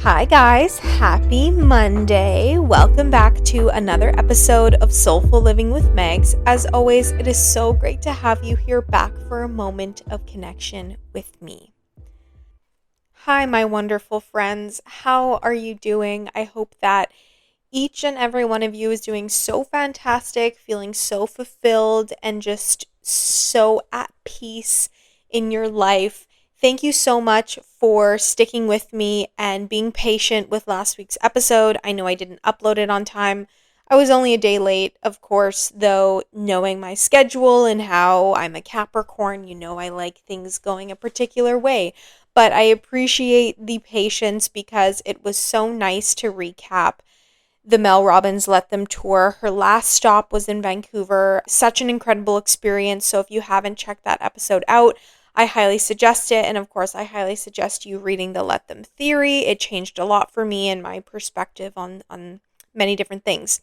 Hi guys, happy Monday. Welcome back to another episode of Soulful Living with Megs. As always, it is so great to have you here back for a moment of connection with me. Hi, my wonderful friends. How are you doing? I hope that each and every one of you is doing so fantastic, feeling so fulfilled, and just so at peace in your life. Thank you so much for sticking with me and being patient with last week's episode. I know I didn't upload it on time. I was only a day late, of course, though knowing my schedule and how I'm a Capricorn, I like things going a particular way. But I appreciate the patience because it was so nice to recap the Mel Robbins Let Them tour. Her last stop was in Vancouver. Such an incredible experience. So if you haven't checked that episode out, I highly suggest it. And of course, I highly suggest you reading the Let Them theory. It changed a lot for me and my perspective on many different things.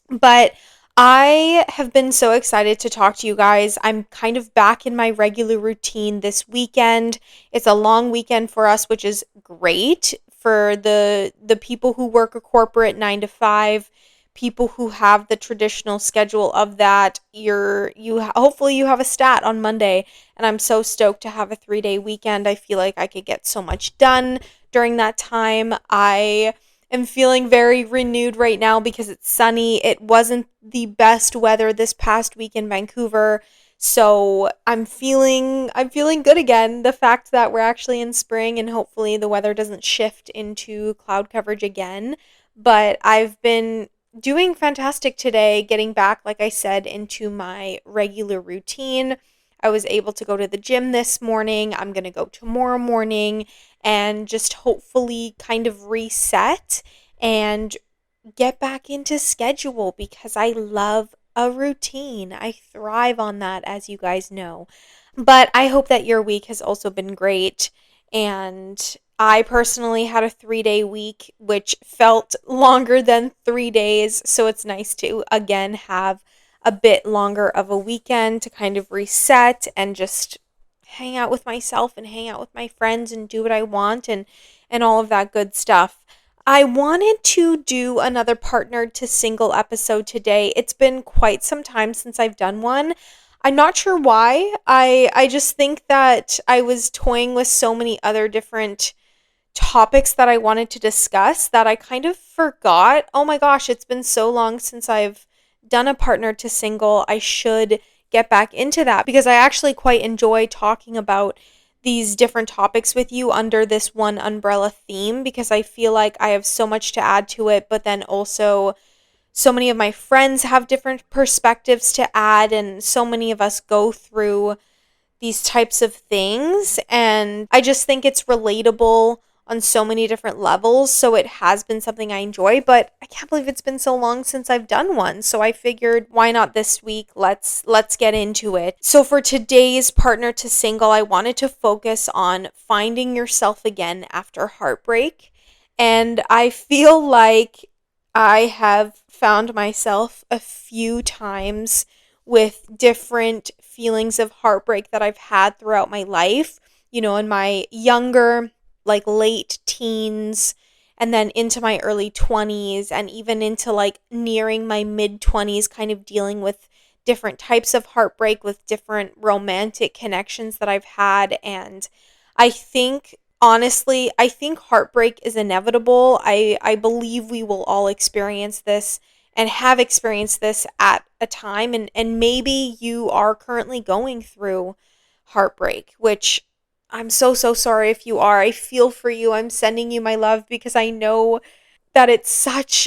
But I have been so excited to talk to you guys. I'm kind of back in my regular routine this weekend. It's a long weekend for us, which is great for the people who work a corporate 9 to 5, people who have the traditional schedule of that. Hopefully you have a stat on Monday, and I'm so stoked to have a 3-day weekend. I feel like I could get so much done during that time. I'm feeling very renewed right now because it's sunny. It wasn't the best weather this past week in Vancouver. So I'm feeling good again. The fact that we're actually in spring and hopefully the weather doesn't shift into cloud coverage again. But I've been doing fantastic today, getting back, like I said, into my regular routine. I was able to go to the gym this morning. I'm going to go tomorrow morning and just hopefully kind of reset and get back into schedule because I love a routine. I thrive on that, as you guys know. But I hope that your week has also been great. And I personally had a 3-day week, which felt longer than 3 days. So it's nice to, again, have a bit longer of a weekend to kind of reset and just hang out with myself and hang out with my friends and do what I want and all of that good stuff. I wanted to do another partnered to single episode today. It's been quite some time since I've done one. I'm not sure why. I just think that I was toying with so many other different topics that I wanted to discuss that I kind of forgot. Oh my gosh, it's been so long since I've done a partner to single. I should get back into that because I actually quite enjoy talking about these different topics with you under this one umbrella theme because I feel like I have so much to add to it, but then also so many of my friends have different perspectives to add, and so many of us go through these types of things, and I just think it's relatable on so many different levels. So it has been something I enjoy, but I can't believe it's been so long since I've done one. So I figured, why not this week? Let's get into it. So for today's partner to single, I wanted to focus on finding yourself again after heartbreak. And I feel like I have found myself a few times with different feelings of heartbreak that I've had throughout my life, in my younger, like late teens, and then into my early 20s, and even into like nearing my mid 20s, kind of dealing with different types of heartbreak with different romantic connections that I've had. And I think, honestly, I think heartbreak is inevitable. I believe we will all experience this and have experienced this at a time. And maybe you are currently going through heartbreak, which I'm so, so sorry if you are. I feel for you. I'm sending you my love because I know that it's such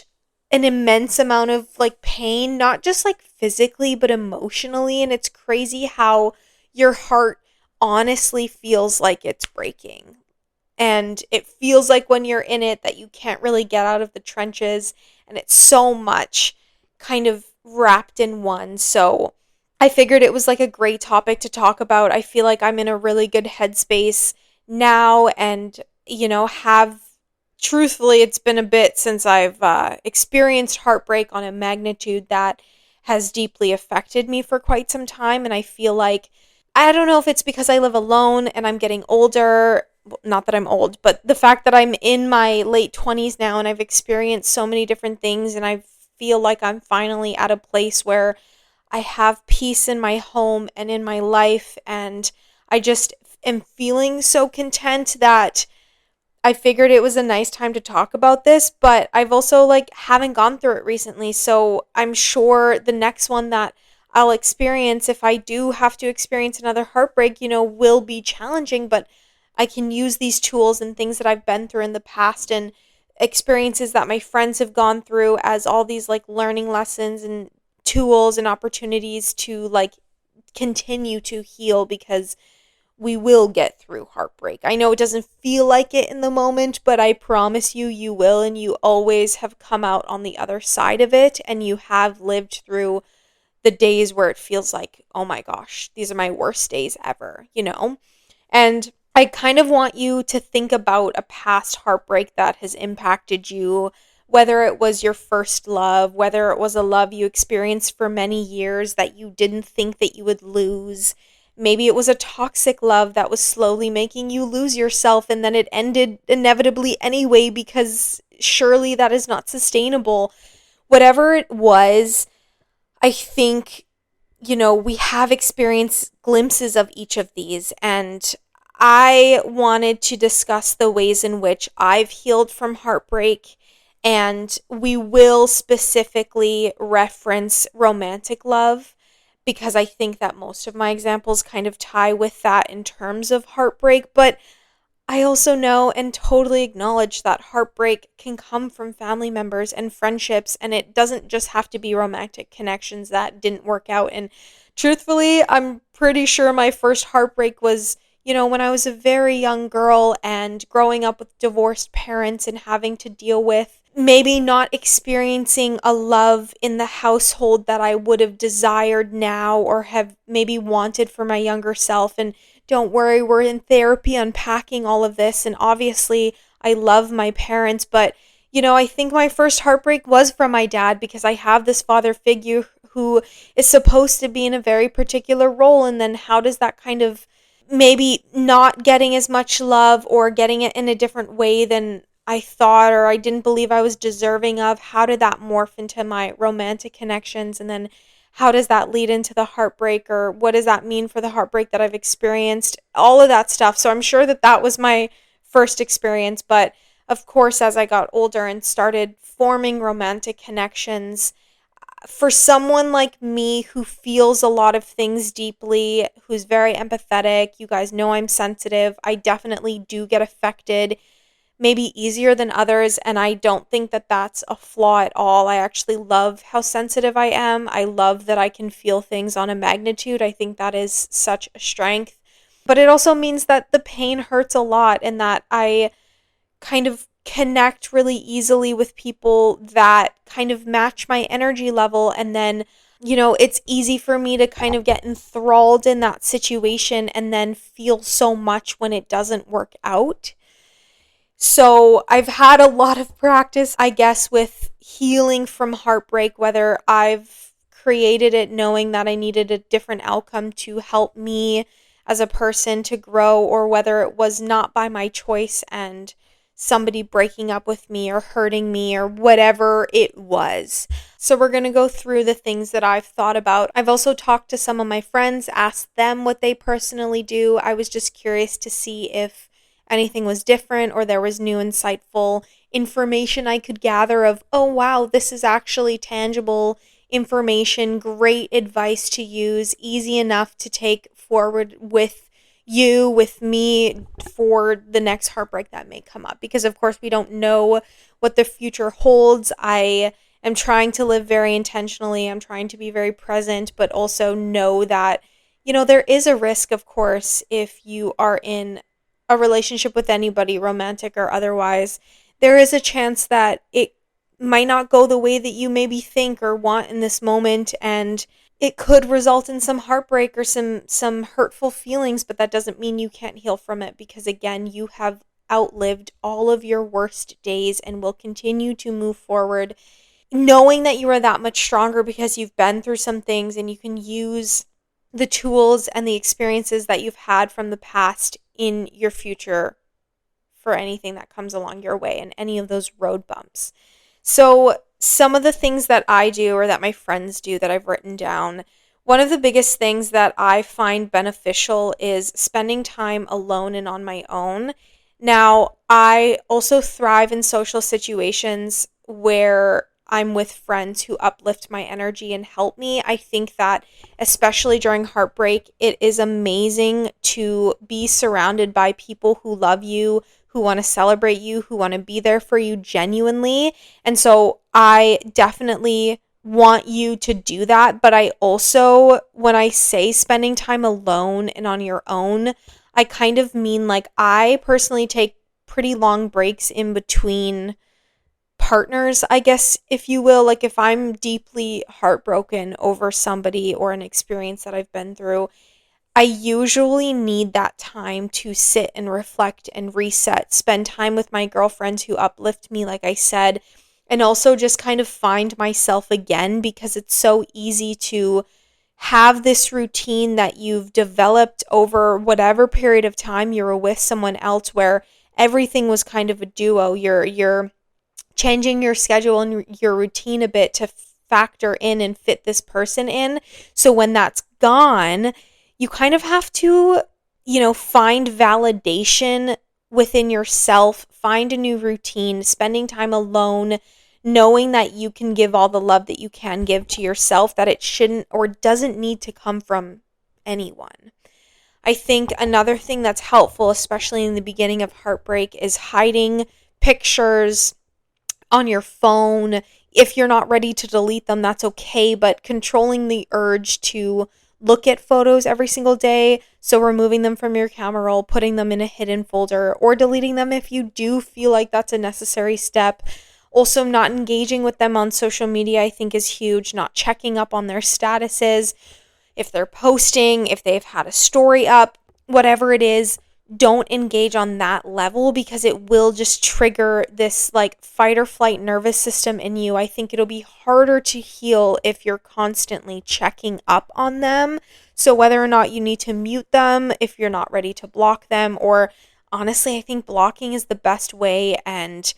an immense amount of like pain, not just like physically, but emotionally. And it's crazy how your heart honestly feels like it's breaking. And it feels like when you're in it that you can't really get out of the trenches. And it's so much kind of wrapped in one. So I figured it was like a great topic to talk about. I feel like I'm in a really good headspace now and, have truthfully, it's been a bit since I've experienced heartbreak on a magnitude that has deeply affected me for quite some time. And I feel like, I don't know if it's because I live alone and I'm getting older, not that I'm old, but the fact that I'm in my late 20s now and I've experienced so many different things, and I feel like I'm finally at a place where I have peace in my home and in my life, and I just am feeling so content that I figured it was a nice time to talk about this. But I've also like haven't gone through it recently, so I'm sure the next one that I'll experience, if I do have to experience another heartbreak, will be challenging, but I can use these tools and things that I've been through in the past and experiences that my friends have gone through as all these like learning lessons and tools and opportunities to like continue to heal, because we will get through heartbreak. I know it doesn't feel like it in the moment, but I promise you, you will, and you always have come out on the other side of it, and you have lived through the days where it feels like, oh my gosh, these are my worst days ever. And I kind of want you to think about a past heartbreak that has impacted you, whether it was your first love, whether it was a love you experienced for many years that you didn't think that you would lose. Maybe it was a toxic love that was slowly making you lose yourself, and then it ended inevitably anyway, because surely that is not sustainable. Whatever it was, I think, we have experienced glimpses of each of these, and I wanted to discuss the ways in which I've healed from heartbreak, and we will specifically reference romantic love because I think that most of my examples kind of tie with that in terms of heartbreak, but I also know and totally acknowledge that heartbreak can come from family members and friendships, and it doesn't just have to be romantic connections that didn't work out. And truthfully, I'm pretty sure my first heartbreak was, when I was a very young girl and growing up with divorced parents and having to deal with maybe not experiencing a love in the household that I would have desired now or have maybe wanted for my younger self. And don't worry, we're in therapy unpacking all of this. And obviously, I love my parents, but I think my first heartbreak was from my dad, because I have this father figure who is supposed to be in a very particular role. And then how does that kind of maybe not getting as much love or getting it in a different way than I thought or I didn't believe I was deserving of, how did that morph into my romantic connections? And then how does that lead into the heartbreak, or what does that mean for the heartbreak that I've experienced? All of that stuff. So I'm sure that that was my first experience. But of course, as I got older and started forming romantic connections, for someone like me who feels a lot of things deeply, who's very empathetic, you guys know I'm sensitive, I definitely do get affected maybe easier than others, and I don't think that that's a flaw at all. I actually love how sensitive I am. I love that I can feel things on a magnitude. I think that is such a strength. But it also means that the pain hurts a lot, and that I kind of connect really easily with people that kind of match my energy level. And then, it's easy for me to kind of get enthralled in that situation and then feel so much when it doesn't work out. So I've had a lot of practice, I guess, with healing from heartbreak, whether I've created it knowing that I needed a different outcome to help me as a person to grow, or whether it was not by my choice and somebody breaking up with me or hurting me or whatever it was. So we're going to go through the things that I've thought about. I've also talked to some of my friends, asked them what they personally do. I was just curious to see if anything was different or there was new insightful information I could gather of, oh wow, this is actually tangible information, great advice to use, easy enough to take forward with you, with me, for the next heartbreak that may come up. Because of course we don't know what the future holds. I am trying to live very intentionally. I'm trying to be very present, but also know that, there is a risk, of course, if you are in a relationship with anybody, romantic or otherwise, there is a chance that it might not go the way that you maybe think or want in this moment, and it could result in some heartbreak or some hurtful feelings, but that doesn't mean you can't heal from it, because again, you have outlived all of your worst days and will continue to move forward knowing that you are that much stronger because you've been through some things, and you can use the tools and the experiences that you've had from the past in your future for anything that comes along your way and any of those road bumps. So, some of the things that I do or that my friends do that I've written down, one of the biggest things that I find beneficial is spending time alone and on my own. Now, I also thrive in social situations where I'm with friends who uplift my energy and help me. I think that, especially during heartbreak, it is amazing to be surrounded by people who love you, who want to celebrate you, who want to be there for you genuinely. And so I definitely want you to do that. But I also, when I say spending time alone and on your own, I kind of mean like I personally take pretty long breaks in between partners, I guess, if you will. Like if I'm deeply heartbroken over somebody or an experience that I've been through, I usually need that time to sit and reflect and reset, spend time with my girlfriends who uplift me, like I said, and also just kind of find myself again, because it's so easy to have this routine that you've developed over whatever period of time you were with someone else where everything was kind of a duo. You're changing your schedule and your routine a bit to factor in and fit this person in. So when that's gone, you kind of have to, find validation within yourself, find a new routine, spending time alone, knowing that you can give all the love that you can give to yourself, that it shouldn't or doesn't need to come from anyone. I think another thing that's helpful, especially in the beginning of heartbreak, is hiding pictures on your phone. If you're not ready to delete them, that's okay, but controlling the urge to look at photos every single day, so removing them from your camera roll, putting them in a hidden folder, or deleting them if you do feel like that's a necessary step. Also, not engaging with them on social media, I think, is huge. Not checking up on their statuses, if they're posting, if they've had a story up, whatever it is, don't engage on that level, because it will just trigger this like fight or flight nervous system in you. I think it'll be harder to heal if you're constantly checking up on them. So whether or not you need to mute them, if you're not ready to block them, or honestly, I think blocking is the best way, and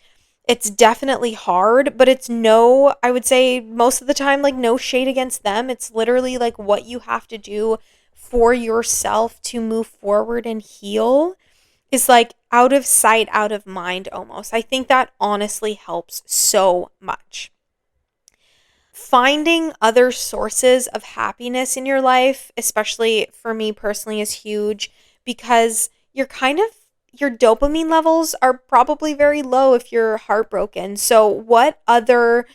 it's definitely hard, but it's no, I would say most of the time, like no shade against them. It's literally like what you have to do for yourself to move forward and heal, is like out of sight, out of mind almost. I think that honestly helps so much. Finding other sources of happiness in your life, especially for me personally, is huge, because your dopamine levels are probably very low if you're heartbroken. So what other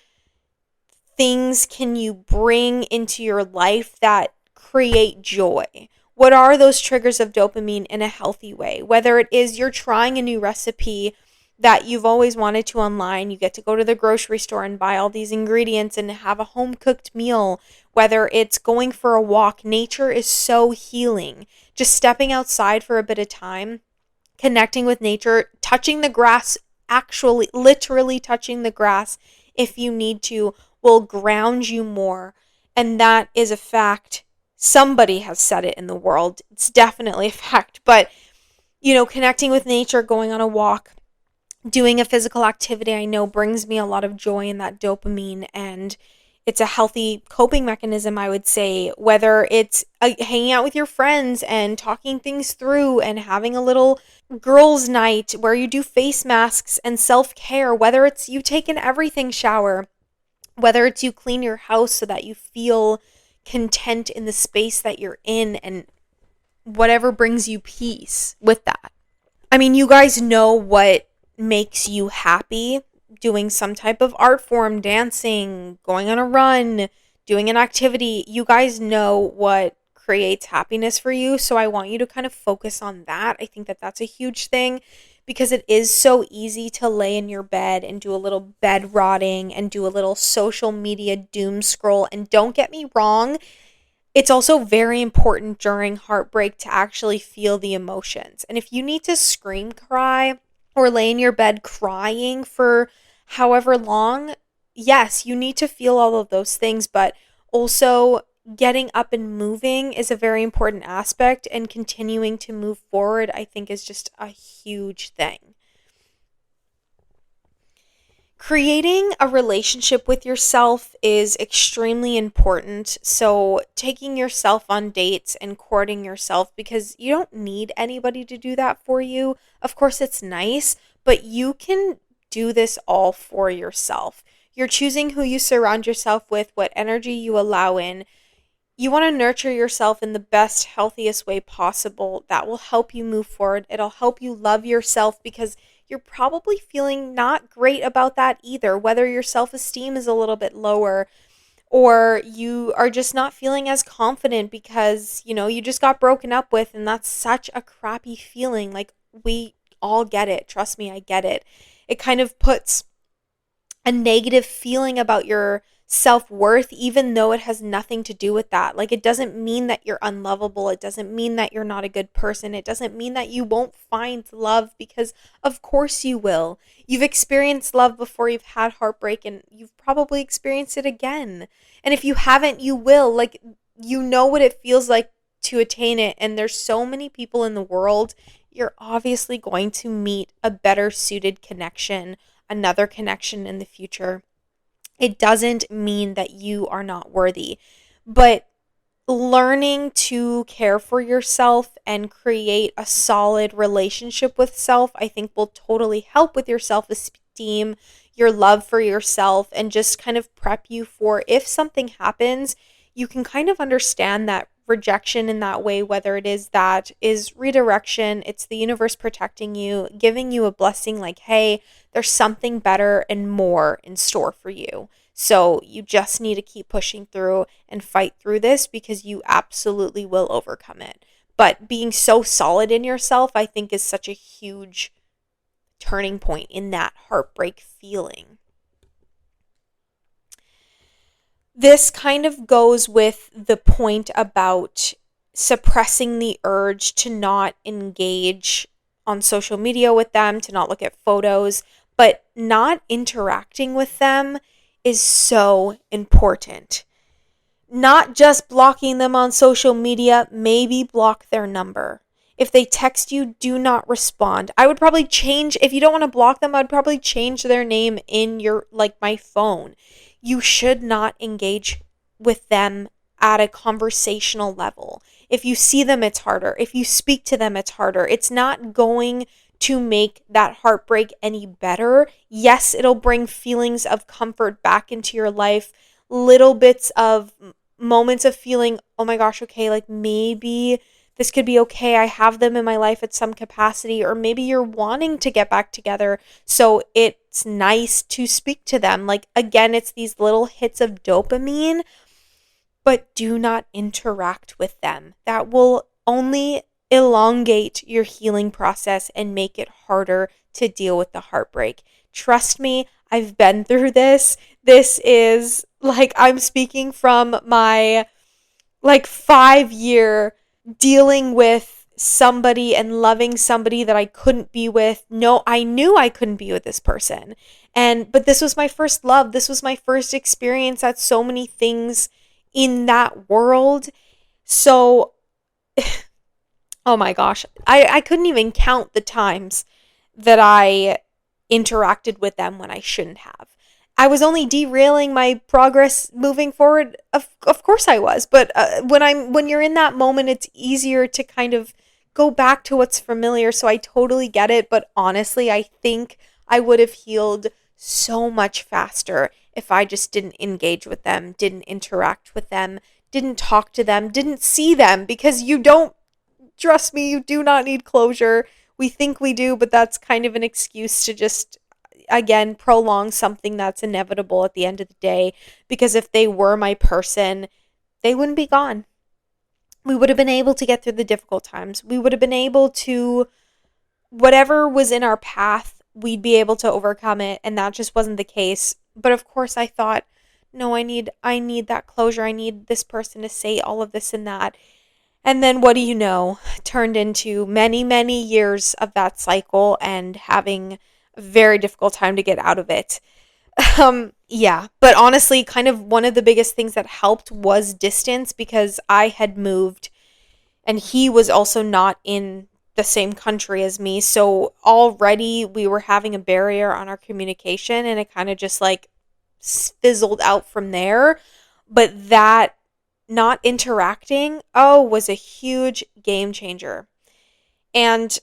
things can you bring into your life that create joy? What are those triggers of dopamine in a healthy way? Whether it is you're trying a new recipe that you've always wanted to online, you get to go to the grocery store and buy all these ingredients and have a home cooked meal. Whether it's going for a walk, nature is so healing. Just stepping outside for a bit of time, connecting with nature, touching the grass, actually literally touching the grass if you need to, will ground you more. And that is a fact. Somebody has said it in the world. It's definitely a fact. But, connecting with nature, going on a walk, doing a physical activity, I know brings me a lot of joy in that dopamine, and it's a healthy coping mechanism, I would say. Whether it's hanging out with your friends and talking things through and having a little girls' night where you do face masks and self-care, whether it's you take an everything shower, whether it's you clean your house so that you feel content in the space that you're in, and whatever brings you peace with that. I mean, you guys know what makes you happy. Doing some type of art form, dancing, going on a run, doing an activity. You guys know what creates happiness for you. So I want you to kind of focus on that. I think that that's a huge thing, because it is so easy to lay in your bed and do a little bed rotting and do a little social media doom scroll. And don't get me wrong, it's also very important during heartbreak to actually feel the emotions. And if you need to scream cry or lay in your bed crying for however long, yes, you need to feel all of those things, but also getting up and moving is a very important aspect, and continuing to move forward, I think, is just a huge thing. Creating a relationship with yourself is extremely important. So, taking yourself on dates and courting yourself, because you don't need anybody to do that for you. Of course, it's nice, but you can do this all for yourself. You're choosing who you surround yourself with, what energy you allow in. You want to nurture yourself in the best, healthiest way possible. That will help you move forward. It'll help you love yourself, because you're probably feeling not great about that either, whether your self esteem is a little bit lower or you are just not feeling as confident because, you just got broken up with, and that's such a crappy feeling. Like, we all get it. Trust me, I get it. It kind of puts a negative feeling about your self-worth, even though it has nothing to do with that. Like, it doesn't mean that you're unlovable. It doesn't mean that you're not a good person. It doesn't mean that you won't find love, because of course you will. You've experienced love before, you've had heartbreak, and you've probably experienced it again. And if you haven't, you will. Like, you know what it feels like to attain it. And there's so many people in the world. You're obviously going to meet a better suited connection, another connection in the future. It doesn't mean that you are not worthy, but learning to care for yourself and create a solid relationship with self, I think will totally help with your self esteem, your love for yourself, and just kind of prep you for if something happens, you can kind of understand that rejection in that way, whether it is that is redirection, it's the universe protecting you, giving you a blessing like, hey, there's something better and more in store for you. So you just need to keep pushing through and fight through this, because you absolutely will overcome it. But being so solid in yourself, I think, is such a huge turning point in that heartbreak feeling. This kind of goes with the point about suppressing the urge to not engage on social media with them, to not look at photos, but not interacting with them is so important. Not just blocking them on social media, maybe block their number. If they text you, do not respond. I would probably change, if you don't want to block them, I'd probably change their name in your, like, my phone. You should not engage with them at a conversational level. If you see them, it's harder. If you speak to them, it's harder. It's not going to make that heartbreak any better. Yes, it'll bring feelings of comfort back into your life, little bits of moments of feeling, oh my gosh, okay, like maybe this could be okay. I have them in my life at some capacity, or maybe you're wanting to get back together. So it's nice to speak to them. Like, again, it's these little hits of dopamine, but do not interact with them. That will only elongate your healing process and make it harder to deal with the heartbreak. Trust me, I've been through this. This is like, I'm speaking from my 5 year dealing with somebody and loving somebody that I couldn't be with. No, I knew I couldn't be with this person. But this was my first love. This was my first experience at so many things in that world. So, oh my gosh, I couldn't even count the times that I interacted with them when I shouldn't have. I was only derailing my progress moving forward. Of course I was, but when you're in that moment, it's easier to kind of go back to what's familiar. So I totally get it, but honestly, I think I would have healed so much faster if I just didn't engage with them, didn't interact with them, didn't talk to them, didn't see them, because you don't, trust me, you do not need closure. We think we do, but that's kind of an excuse to just, again, prolong something that's inevitable at the end of the day. Because if they were my person, they wouldn't be gone. We would have been able to get through the difficult times. We would have been able to, whatever was in our path, we'd be able to overcome it. And that just wasn't the case. But of course I thought, no, I need that closure. I need this person to say all of this and that. And then what do you know? Turned into many, many years of that cycle and having a very difficult time to get out of it. Yeah, but honestly, kind of one of the biggest things that helped was distance, because I had moved and he was also not in the same country as me. So already we were having a barrier on our communication, and it kind of just like fizzled out from there. But that not interacting, oh, was a huge game changer. And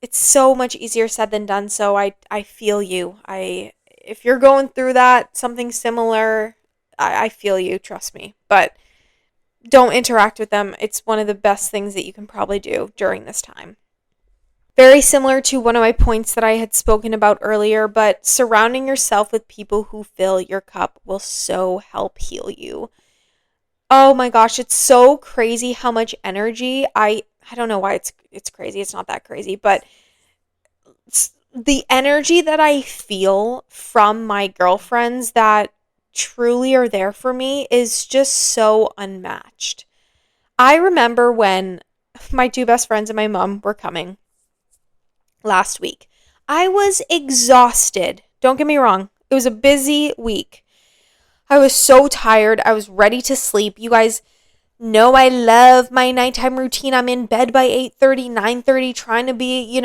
it's so much easier said than done. So I feel you. If you're going through that, something similar, I feel you, trust me. But don't interact with them. It's one of the best things that you can probably do during this time. Very similar to one of my points that I had spoken about earlier, but surrounding yourself with people who fill your cup will so help heal you. Oh my gosh, it's so crazy how much energy I don't know why it's crazy. It's not that crazy, but the energy that I feel from my girlfriends that truly are there for me is just so unmatched. I remember when my two best friends and my mom were coming last week. I was exhausted. Don't get me wrong. It was a busy week. I was so tired. I was ready to sleep. You guys know I love my nighttime routine. I'm in bed by 8:30, 9:30, trying to be,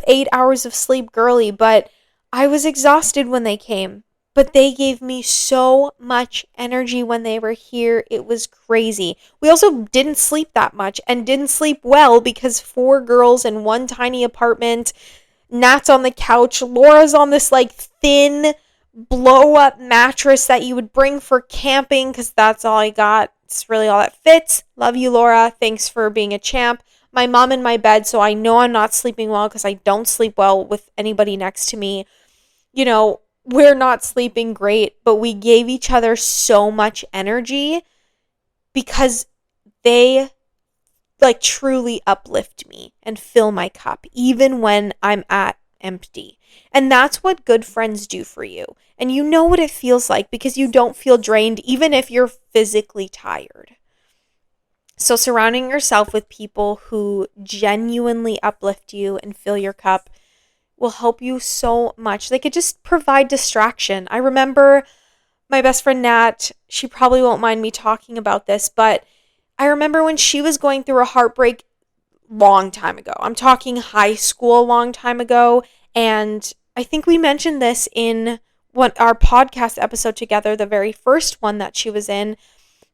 8 hours of sleep girly, but I was exhausted when they came. But they gave me so much energy when they were here. It was crazy. We also didn't sleep that much and didn't sleep well because four girls in one tiny apartment. Nat's on the couch. Laura's on this like thin blow up mattress that you would bring for camping because that's all I got. It's really all that fits. Love you, Laura. Thanks for being a champ. My mom in my bed, so I know I'm not sleeping well because I don't sleep well with anybody next to me. We're not sleeping great, but we gave each other so much energy because they like truly uplift me and fill my cup, even when I'm at empty. And that's what good friends do for you. And you know what it feels like because you don't feel drained, even if you're physically tired. So, surrounding yourself with people who genuinely uplift you and fill your cup will help you so much. They could just provide distraction. I remember my best friend Nat, she probably won't mind me talking about this, but I remember when she was going through a heartbreak long time ago. I'm talking high school a long time ago. And I think we mentioned this in our podcast episode together, the very first one that she was in.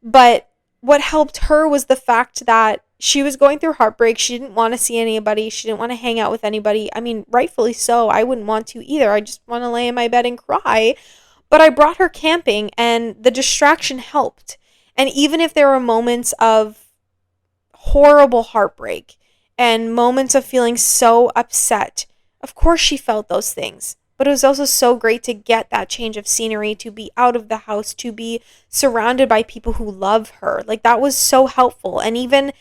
But what helped her was the fact that she was going through heartbreak. She didn't want to see anybody. She didn't want to hang out with anybody. I mean, rightfully so. I wouldn't want to either. I just want to lay in my bed and cry. But I brought her camping and the distraction helped. And even if there were moments of horrible heartbreak and moments of feeling so upset, of course she felt those things. But it was also so great to get that change of scenery, to be out of the house, to be surrounded by people who love her. Like, that was so helpful. And even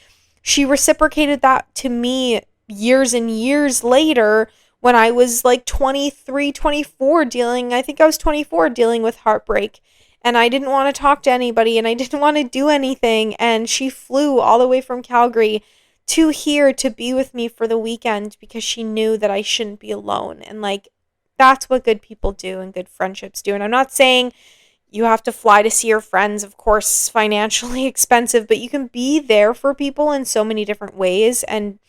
she reciprocated that to me years and years later when I was like 23, 24 I think I was 24 dealing with heartbreak. And I didn't want to talk to anybody and I didn't want to do anything. And she flew all the way from Calgary to here to be with me for the weekend because she knew that I shouldn't be alone. And like, that's what good people do and good friendships do. And I'm not saying you have to fly to see your friends. Of course, financially expensive, but you can be there for people in so many different ways. And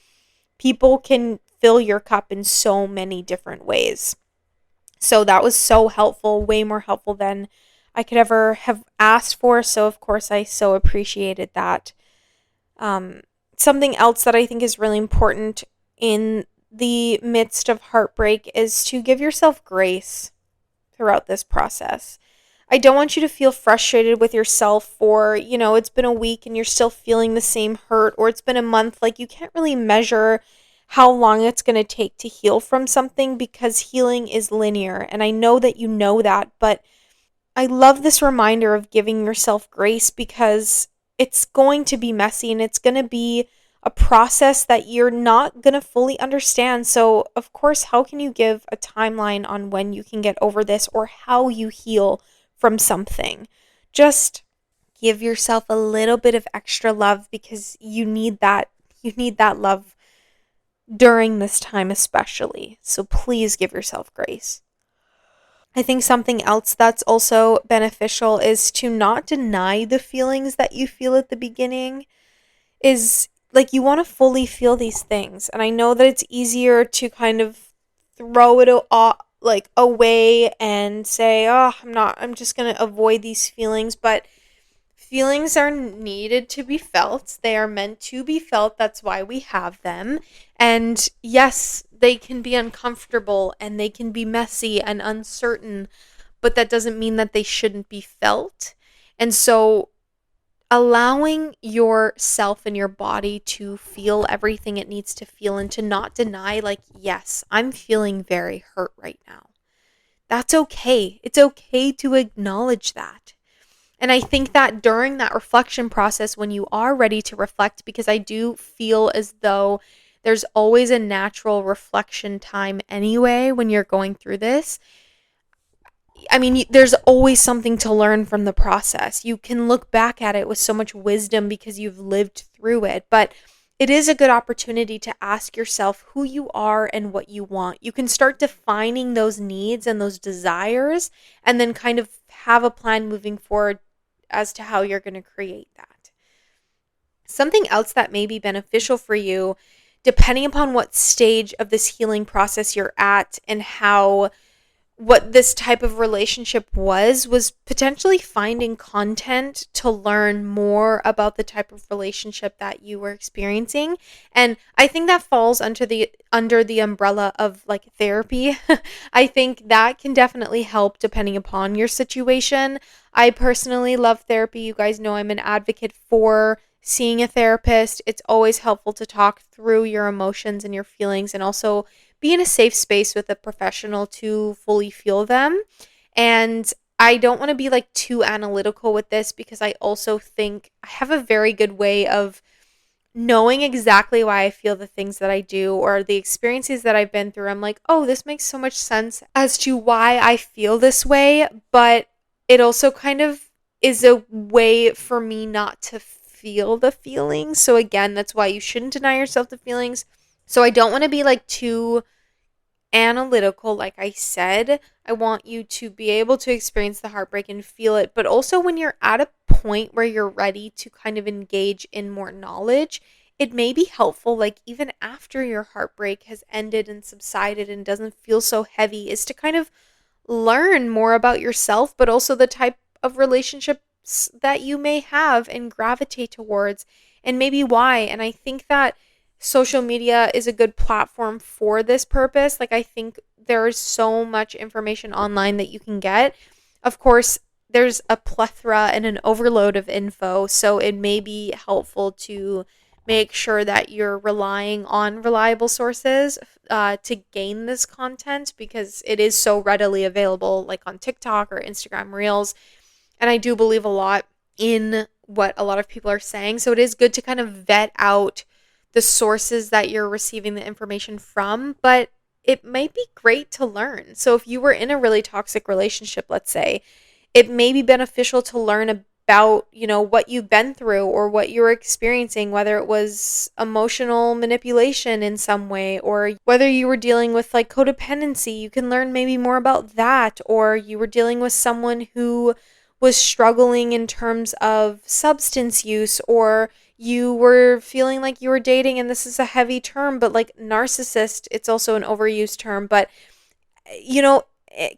people can fill your cup in so many different ways. So that was so helpful, way more helpful than I could ever have asked for. So, of course, I so appreciated that. Something else that I think is really important in the midst of heartbreak is to give yourself grace throughout this process. I don't want you to feel frustrated with yourself for, it's been a week and you're still feeling the same hurt, or it's been a month. Like, you can't really measure how long it's going to take to heal from something because healing is linear. And I know that you know that, but I love this reminder of giving yourself grace because it's going to be messy and it's going to be a process that you're not going to fully understand. So, of course, how can you give a timeline on when you can get over this or how you heal from something? Just give yourself a little bit of extra love because you need that. You need that love during this time, especially. So please give yourself grace. I think something else that's also beneficial is to not deny the feelings that you feel at the beginning. Is like you want to fully feel these things. And I know that it's easier to kind of throw it like away and say, "Oh, I'm just going to avoid these feelings." But feelings are needed to be felt. They are meant to be felt. That's why we have them. And yes, they can be uncomfortable and they can be messy and uncertain, but that doesn't mean that they shouldn't be felt. And so allowing yourself and your body to feel everything it needs to feel and to not deny, like, yes, I'm feeling very hurt right now. That's okay. It's okay to acknowledge that. And I think that during that reflection process, when you are ready to reflect, because I do feel as though there's always a natural reflection time anyway when you're going through this. I mean, there's always something to learn from the process. You can look back at it with so much wisdom because you've lived through it, but it is a good opportunity to ask yourself who you are and what you want. You can start defining those needs and those desires and then kind of have a plan moving forward as to how you're going to create that. Something else that may be beneficial for you, depending upon what stage of this healing process you're at and how what this type of relationship was potentially finding content to learn more about the type of relationship that you were experiencing. And I think that falls under the umbrella of like therapy. I think that can definitely help depending upon your situation. I personally love therapy. You guys know I'm an advocate for seeing a therapist. It's always helpful to talk through your emotions and your feelings and also be in a safe space with a professional to fully feel them. And I don't want to be like too analytical with this because I also think I have a very good way of knowing exactly why I feel the things that I do or the experiences that I've been through. I'm like, oh, this makes so much sense as to why I feel this way. But it also kind of is a way for me not to feel the feelings. So again, that's why you shouldn't deny yourself the feelings. So I don't want to be like too analytical, like I said. I want you to be able to experience the heartbreak and feel it, but also when you're at a point where you're ready to kind of engage in more knowledge, it may be helpful, like even after your heartbreak has ended and subsided and doesn't feel so heavy, is to kind of learn more about yourself, but also the type of relationships that you may have and gravitate towards, and maybe why. And I think that social media is a good platform for this purpose. Like, I think there is so much information online that you can get. Of course, there's a plethora and an overload of info, so it may be helpful to make sure that you're relying on reliable sources to gain this content because it is so readily available, like on TikTok or Instagram Reels. And I do believe a lot in what a lot of people are saying. So it is good to kind of vet out the sources that you're receiving the information from, but it might be great to learn. So if you were in a really toxic relationship, let's say, it may be beneficial to learn about, what you've been through or what you're experiencing, whether it was emotional manipulation in some way, or whether you were dealing with like codependency. You can learn maybe more about that, or you were dealing with someone who was struggling in terms of substance use, or you were feeling like you were dating, and this is a heavy term, but like narcissist, it's also an overused term, but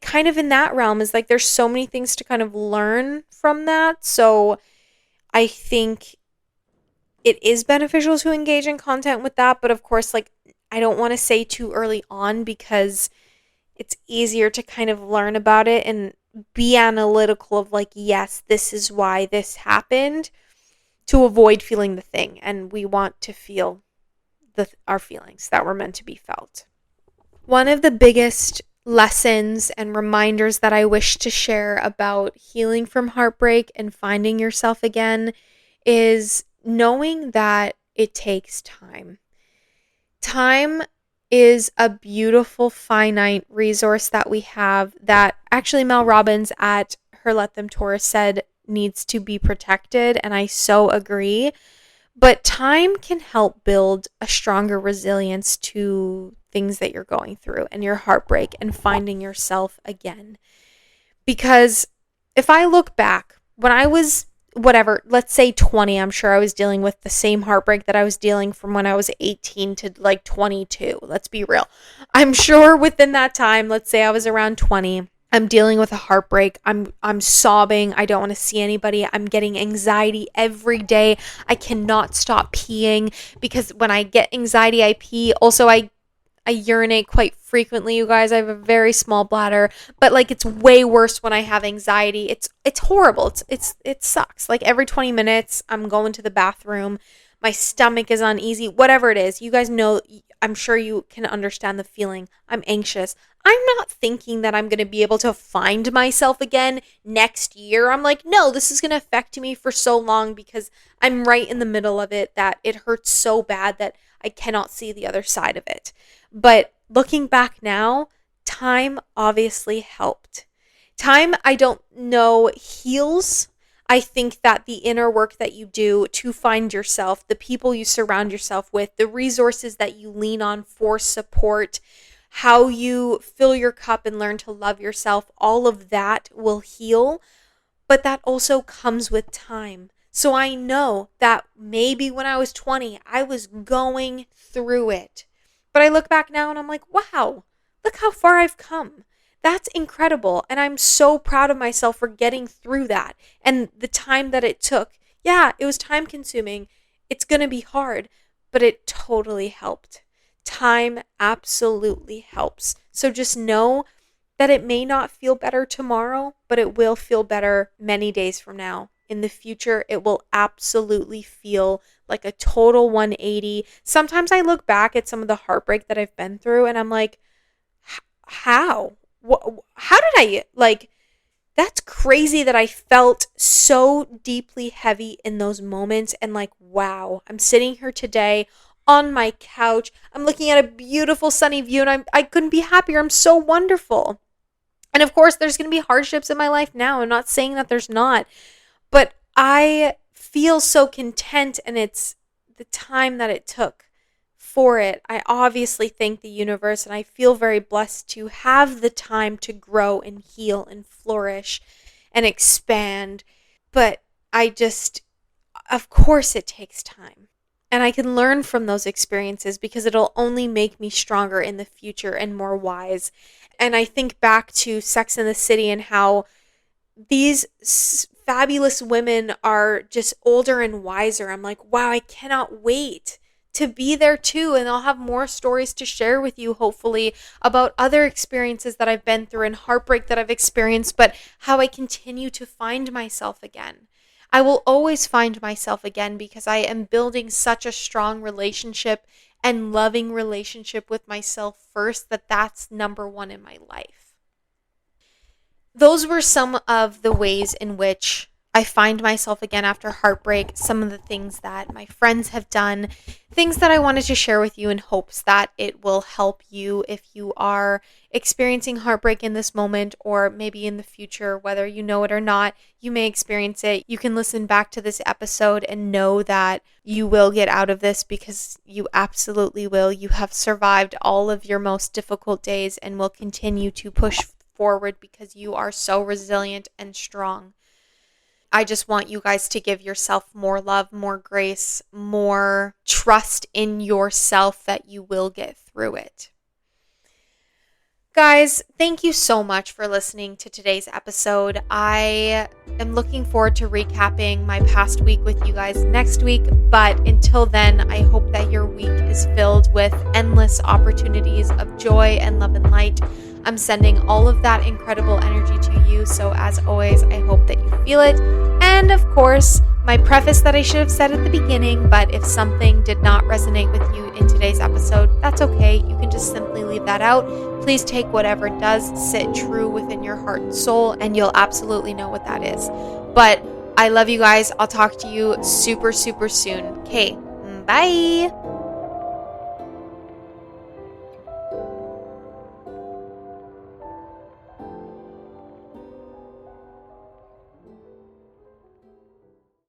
kind of in that realm is like there's so many things to kind of learn from that. So I think it is beneficial to engage in content with that, but of course, like, I don't want to say too early on because it's easier to kind of learn about it and be analytical of like, yes, this is why this happened, to avoid feeling the thing. And we want to feel our feelings that were meant to be felt. One of the biggest lessons and reminders that I wish to share about healing from heartbreak and finding yourself again is knowing that it takes time. Time is a beautiful finite resource that we have that actually Mel Robbins at her Let Them Taurus said needs to be protected, and I so agree. But time can help build a stronger resilience to things that you're going through and your heartbreak and finding yourself again. Because if I look back, when I was whatever, let's say 20, I'm sure I was dealing with the same heartbreak that I was dealing from when I was 18 to like 22. Let's be real. I'm sure within that time, let's say I was around 20, I'm dealing with a heartbreak. I'm sobbing. I don't want to see anybody. I'm getting anxiety every day. I cannot stop peeing because when I get anxiety, I pee. Also, I urinate quite frequently, you guys. I have a very small bladder, but like it's way worse when I have anxiety. It's horrible. It sucks. Like every 20 minutes, I'm going to the bathroom. My stomach is uneasy. Whatever it is, you guys know. I'm sure you can understand the feeling. I'm anxious. I'm not thinking that I'm going to be able to find myself again next year. I'm like, no, this is going to affect me for so long because I'm right in the middle of it that it hurts so bad that I cannot see the other side of it. But looking back now, time obviously helped. Time, I don't know, heals. I think that the inner work that you do to find yourself, the people you surround yourself with, the resources that you lean on for support, how you fill your cup and learn to love yourself, all of that will heal. But that also comes with time. So I know that maybe when I was 20, I was going through it. But I look back now and I'm like, wow, look how far I've come. That's incredible. And I'm so proud of myself for getting through that. And the time that it took, yeah, it was time consuming. It's going to be hard, but it totally helped. Time absolutely helps. So just know that it may not feel better tomorrow, but it will feel better many days from now. In the future, it will absolutely feel like a total 180. Sometimes I look back at some of the heartbreak that I've been through and I'm like, how? How did I, like, that's crazy that I felt so deeply heavy in those moments. And like, wow, I'm sitting here today on my couch. I'm looking at a beautiful sunny view and I couldn't be happier. I'm so wonderful. And of course, there's going to be hardships in my life now. I'm not saying that there's not, but I feel so content, and it's the time that it took for it. I obviously thank the universe, and I feel very blessed to have the time to grow and heal and flourish and expand. But of course, it takes time. And I can learn from those experiences because it'll only make me stronger in the future and more wise. And I think back to Sex and the City and how these fabulous women are just older and wiser. I'm like, wow, I cannot wait to be there too. And I'll have more stories to share with you, hopefully, about other experiences that I've been through and heartbreak that I've experienced, but how I continue to find myself again. I will always find myself again because I am building such a strong relationship and loving relationship with myself first, that's number one in my life. Those were some of the ways in which I find myself again after heartbreak, some of the things that my friends have done, things that I wanted to share with you in hopes that it will help you if you are experiencing heartbreak in this moment, or maybe in the future, whether you know it or not, you may experience it. You can listen back to this episode and know that you will get out of this, because you absolutely will. You have survived all of your most difficult days and will continue to push forward because you are so resilient and strong. I just want you guys to give yourself more love, more grace, more trust in yourself that you will get through it. Guys, thank you so much for listening to today's episode. I am looking forward to recapping my past week with you guys next week. But until then, I hope that your week is filled with endless opportunities of joy and love and light. I'm sending all of that incredible energy to you. So as always, I hope that you feel it. And of course, my preface that I should have said at the beginning, but if something did not resonate with you in today's episode, that's okay. You can just simply leave that out. Please take whatever does sit true within your heart and soul, and you'll absolutely know what that is. But I love you guys. I'll talk to you super, super soon. Okay, bye.